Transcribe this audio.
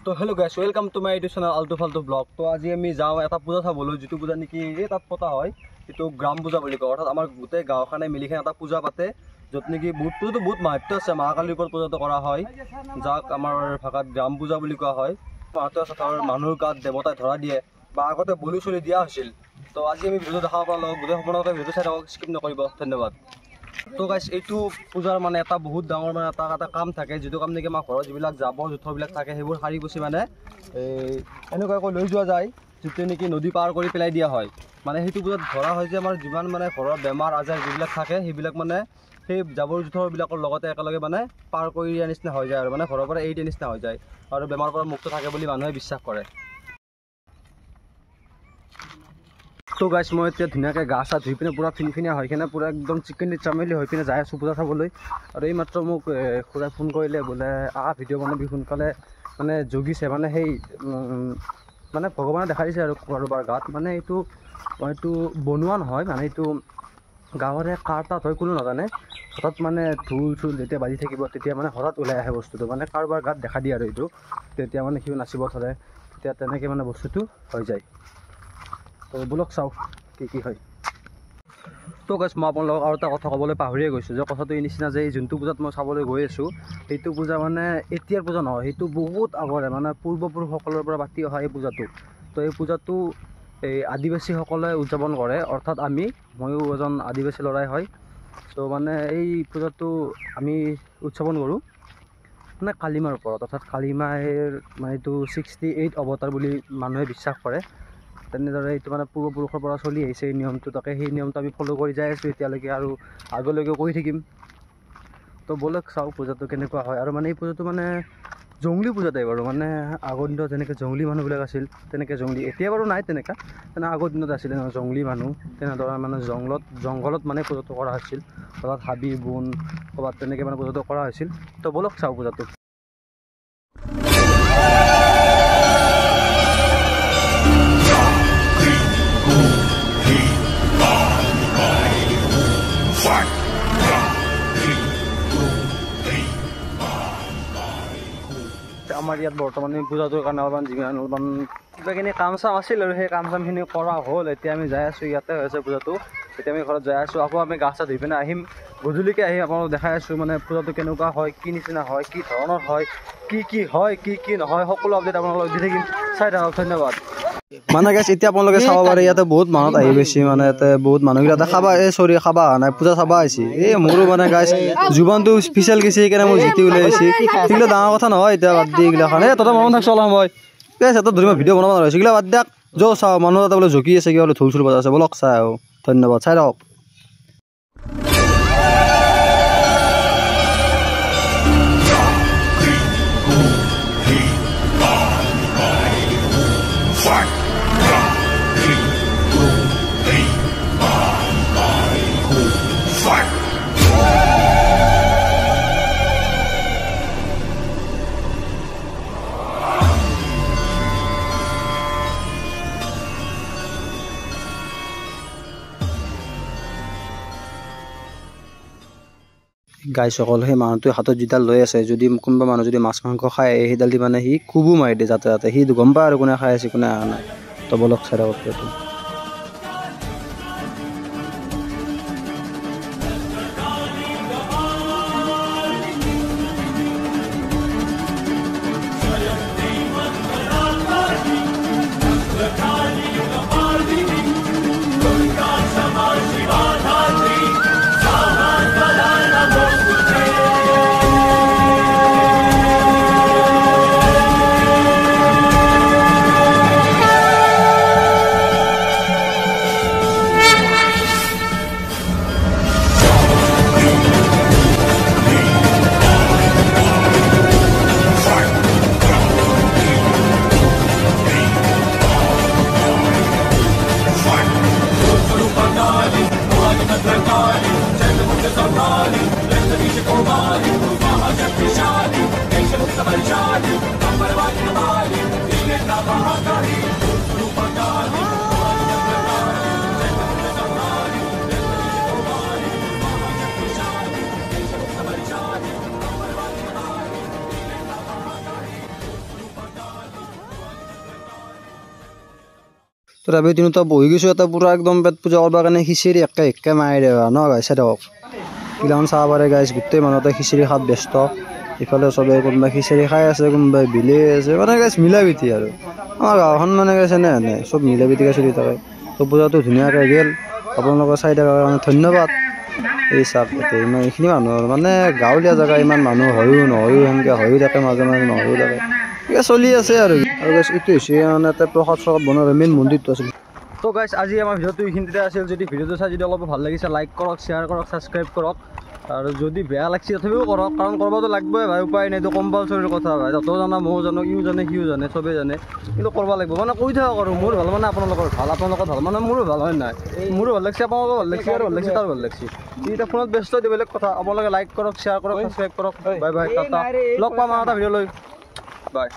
তো হেল্ল' গাইছ, welcome to my YouTube channel আল্টু ফাল্টু ব্লগ। তো আজি আমি যাওঁ এটা পূজা চাবলৈ, যিটো পূজা নেকি এই তাত পতা হয়, এইটো গ্ৰাম পূজা বুলি কয়। অৰ্থাৎ আমাৰ গোটেই গাঁওখনে মিলিখনে এটা পূজা পাতে, য'ত নেকি পূজাটো বহুত মাহাত্ম্য আছে। মা কালীৰ ওপৰত পূজাটো কৰা হয়, যাক আমাৰ ভাষাত গ্ৰাম পূজা বুলি কোৱা হয়। মাহাত্ম্য আছে, ধৰ মানুহৰ গাত দেৱতাই ধৰা দিয়ে বা আগতে বলি চলি দিয়া হৈছিল। তো আজি আমি ভিডিঅ'টো দেখাব পালোঁ, গোটেই সম্পূৰ্ণকৈ ভিডিঅ'টো চাই থাকক, স্কিপ নকৰিব। ধন্যবাদ। তো গাইছ, এইটো পূজাৰ মানে এটা বহুত ডাঙৰ মানে এটা কাম থাকে, যিটো কাম নেকি আমাৰ ঘৰত যিবিলাক জাবৰ জোঁথৰবিলাক থাকে সেইবোৰ সাৰি পুচি মানে এনেকুৱাকৈ লৈ যোৱা যায়, যিটো নেকি নদী পাৰ কৰি পেলাই দিয়া হয়। মানে সেইটো পূজাত ধৰা হয় যে আমাৰ যিমান মানে ঘৰৰ বেমাৰ আজাৰ যিবিলাক থাকে সেইবিলাক মানে সেই জাবৰ জোঁথৰবিলাকৰ লগতে একেলগে মানে পাৰ কৰি দিয়াৰ নিচিনা হৈ যায়, আৰু মানে ঘৰৰ পৰা এৰি দিয়াৰ নিচিনা হৈ যায়, আৰু বেমাৰৰ পৰা মুক্ত থাকে বুলি মানুহে বিশ্বাস কৰে। তো গাইছ, মই এতিয়া ধুনীয়াকৈ গা চা ধুই পিনে পূৰা ফিনফিনীয়া হৈ কিনে পূৰা একদম চিকেন চামেলি হৈ পিনে যাই আছোঁ পূজা চাবলৈ। আৰু এইমাত্ৰ মোক খুৰাই ফোন কৰিলে, বোলে ভিডিঅ' বনাবি সোনকালে, মানে জগিছে মানে সেই মানে ভগৱানে দেখাই দিছে আৰু কাৰোবাৰ গাত। মানে এইটো বনোৱা নহয়, মানে এইটো গাঁৱৰে কাৰ তাত হয় কোনো নাজানে। হঠাৎ মানে ঢোল চোল যেতিয়া বাজি থাকিব তেতিয়া মানে হঠাৎ ওলাই আহে বস্তুটো, মানে কাৰোবাৰ গাত দেখা দিয়ে আৰু এইটো। তেতিয়া মানে সিও নাচিব ধৰে, তেতিয়া তেনেকৈ মানে বস্তুটো হৈ যায়। তো বলক চাওঁ কি হয়। তো গাইছ, মই আপোনালোকক আৰু এটা কথা ক'বলৈ পাহৰিয়ে গৈছোঁ, যে কথাটো এই নিচিনা যে এই যোনটো পূজাত মই চাবলৈ গৈ আছোঁ সেইটো পূজা মানে এতিয়াৰ পূজা নহয়, সেইটো বহুত আগৰে মানে পূৰ্বপুৰুষসকলৰ পৰা পাতি অহা এই পূজাটো। তো এই পূজাটো এই আদিবাসীসকলে উদযাপন কৰে, অৰ্থাৎ ময়ো এজন আদিবাসী ল'ৰাই হয়। তো মানে এই পূজাটো আমি উদযাপন কৰোঁ মানে কালিমাৰ ওপৰত, অৰ্থাৎ কালিমাৰ মানে এইটো 68 অৱতাৰ বুলি মানুহে বিশ্বাস কৰে। তেনেদৰে এইটো মানে পূৰ্বপুৰুষৰ পৰা চলি আহিছে এই নিয়মটো, তাকে সেই নিয়মটো আমি ফ'ল' কৰি যাই আছোঁ এতিয়ালৈকে, আৰু আগলৈকে কৰি থাকিম। তো ব'লক চাওঁ পূজাটো কেনেকুৱা হয়। আৰু মানে এই পূজাটো মানে জংলী পূজা টাইপ, আৰু মানে আগৰ দিনত যেনেকৈ জংলী মানুহবিলাক আছিল তেনেকৈ জংলী, এতিয়া বাৰু নাই তেনেকুৱা, মানে আগৰ দিনত আছিলে জংলী মানুহ, তেনেদৰে মানে জংঘলত মানে পূজাটো কৰা হৈছিল, ক'ৰবাত হাবি বন ক'ৰবাত তেনেকৈ মানে পূজাটো কৰা হৈছিল। তো ব'লক চাওঁ পূজাটো। আমাৰ ইয়াত বৰ্তমান পূজাটোৰ কাৰণে অলপমান কিবাখিনি কাম চাম আছিল, আৰু সেই কাম চামখিনি কৰা হ'ল। এতিয়া আমি যাই আছোঁ, ইয়াতে হৈছে পূজাটো। এতিয়া আমি ঘৰত যাই আছোঁ, আকৌ আমি গা চা ধুই পিনে আহিম, গধূলিকৈ আহিম আপোনালোকক দেখাই আছোঁ মানে পূজাটো কেনেকুৱা হয়, কি নিচিনা হয়, কি ধৰণৰ হয়, কি হয় কি নহয়, সকলো আপডেট আপোনালোকক দি থাকিম, চাই থাকক। ধন্যবাদ। মানে গাইছ, এতিয়া আপোনালোকে চাব পাৰে ইয়াতে বহুত মানুহ আহি গৈছে, মানে ইয়াতে বহুত মানুহবিলাক খাবা খাবা অহা নাই, পূজা চাবা আহিছে। এই মোৰো মানে গাইছ জীৱনটো স্পেচিয়েল গৈছে, সেইকাৰণে মোৰ জিতি ওলাই আহিছে। সেইগিলা ডাঙৰ কথা নহয়, এতিয়া বাদ দি এইগিলাখন তহঁতৰ মনত থাকছ অলপ সময় গাইছ, সিহঁতৰ ধৰি মই ভিডিঅ' বনাব নোৱাৰিছোঁ, এইগিলা বাদ দিয়ক। যাওঁ চাওঁ মানুহ এটা বোলে জকি আছে, কিবা বোলে ঢোল চোল বজাই আছে, বলক চাই আহোঁ। ধন্যবাদ, চাই থাকক। গাইসকল, সেই মানুহটোৱে হাতত যিডাল লৈ আছে, যদি কোনোবা মানুহ যদি মাছ মাংস খায় সেইডাল দি মানে সি কুবু মাৰি দিয়ে যাতে সি গম পায় আৰু কোনে খাই আছে কোনে অহা নাই। তো বলক চাই থাকক। তো ৰাবি তিনিটা বহি গৈছোঁ এটা পূৰা একদম পেট পূজা কৰিবৰ কাৰণে খিচিৰি একে মাৰি দেৱা ন গাইছে দিয়ক কিলাখন চাব পাৰে গাইছ গোটেই মানুহতে খিচিৰি খাত ব্যস্ত ইফালে চবে কোনোবা খিচিৰি খাই আছে কোনোবাই বিলি আছে মানে গাইছ মিলা প্ৰীতি আৰু আমাৰ গাঁওখন মানে গাইছে নে চব মিলা প্ৰীতিকে চলি থাকে তো পূজাটো ধুনীয়াকৈ গ'ল আপোনালোকৰ চাই থকাৰ কাৰণে ধন্যবাদ এই চাপ ইয়াতে ইমান এইখিনি মানুহৰ মানে গাঁৱলীয়া জেগা ইমান মানুহ হয়ো নহয়ো সেনেকৈ হয়ো থাকে মাজে মাজে নহয়ো থাকে এয়া চলি আছে আৰু গাইছ এইটো হৈছে মানে এটা প্ৰসাদ চসাদ বনোৱাৰ মেইন মন্দিৰটো আছিল তো গাইছ আজি আমাৰ ভিডিঅ'টো এইখিনিতে আছিল যদি ভিডিঅ'টো চাই যদি অলপ ভাল লাগিছে লাইক কৰক শ্বেয়াৰ কৰক ছাবস্ক্ৰাইব কৰক আৰু যদি বেয়া লাগছে তথাপিও কৰক কাৰণ কৰিবতো লাগবই ভাই উপায় নাই এইটো কম্পালচৰিৰ কথা ভাই তহঁতেও জানা ময়ো জানো ইও জানে সিও জানে চবেই জানে কিন্তু কৰিব লাগিব মানে কৈ থাকক আৰু মোৰ ভাল মানে আপোনালোকৰ ভাল আপোনালোকৰ ভাল মানে মোৰো ভাল হয় নাই মোৰো ভাল লাগছে আপোনালোকৰ ভাল লাগছে আৰু ভাল লাগছে তাৰ ভাল লাগছে এতিয়া ফোনত ব্যস্ত দি বেলেগ কথা আপোনালোকে লাইক কৰক শ্বেয়াৰ কৰক ছাবস্ক্ৰাইব কৰক বাই বাই টাটা লগ পাম আৰু এটা ভিডিঅ' লৈ বাই